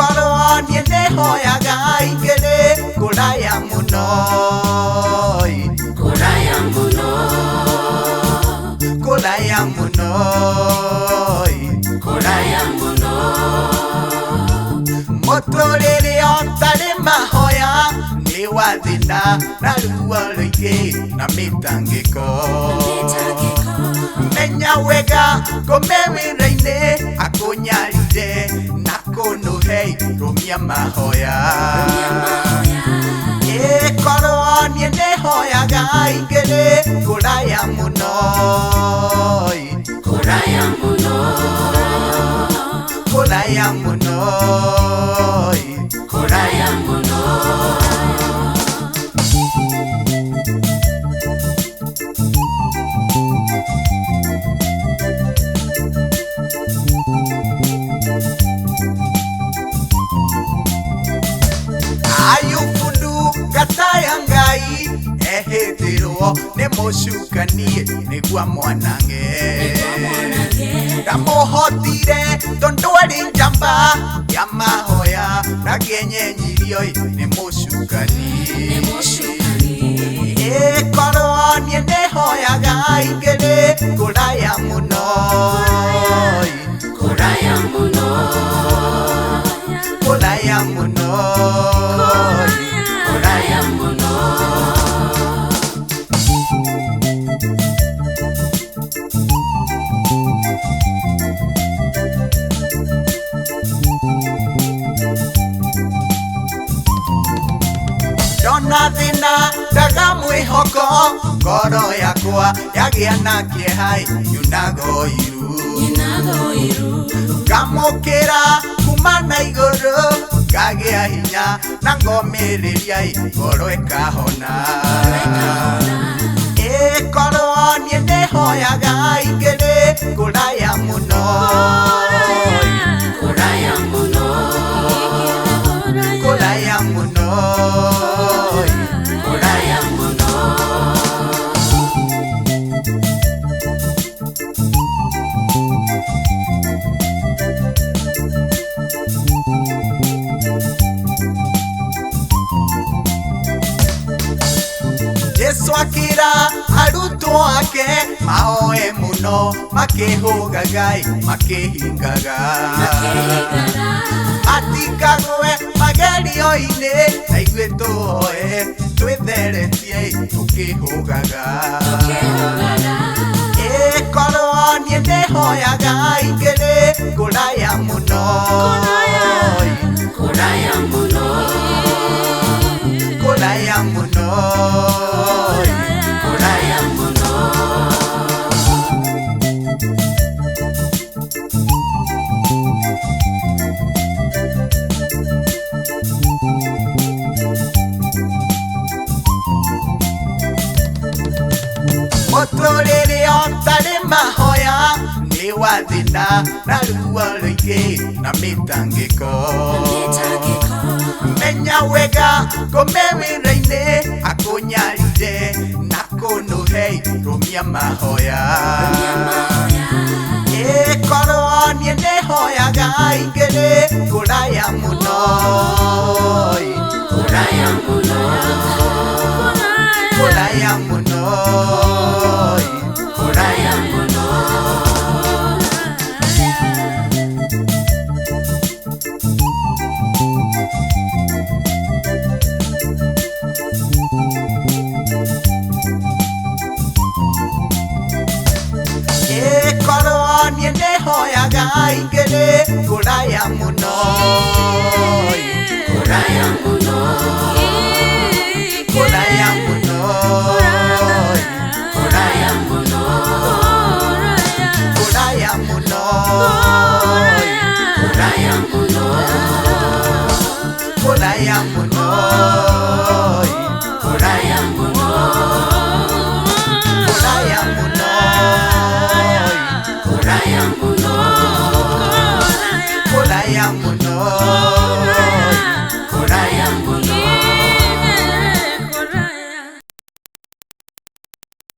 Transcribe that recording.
korwo nie nehoyaga ingere kuraya muno kuraya muno kuraya muno kuraya muno muturire otari mahoya ni wathina na ruo ruingi na mitangiko menya wega kumewira-ini akunyarire na kunuhei rumia mahoya korwo nie nehoyaga ingere kuraya muno kuraya muno kuraya muno kuraya muno ayufundu gataya ngai ehithirwo ni mucukanie nigua mwanange ndamuhotire tondu ari njamba ya mahoya na ngenyenyirio ni mucukani korwo nie nehoyaga ingere kuraya muno kuraya muno kuraya muno kuraya muno ndona thina ndaga mwihoko ngoro yakwa yagia na kiehai nyunago iru ngamukira kuma na iguru ngagia hinya na ngomiriria ngoro ikahona korwo nie nehoyaga ingere kuraya muno kuraya muno kuraya muno kuraya muno Yesu akira arutwo ake maoe muno makihugagai makihingaga matikagwe magerio-ini na ithuĩ tuhoe twĩtheretie tukihugaga korwo nie nehoyaga ingere kuraya muno kuraya muno kuraya muno kuraya muno muturire otari mahoya ni wathina na ruo ruingi na mitangiko menya wega kumewira-ini akunyarire na kunuhei rumia mahoya korwo nie nehoyaga ingere kuraya muno kuraya muno kuraya muno kuraya muno korwo nie nehoyaga ingere kuraya muno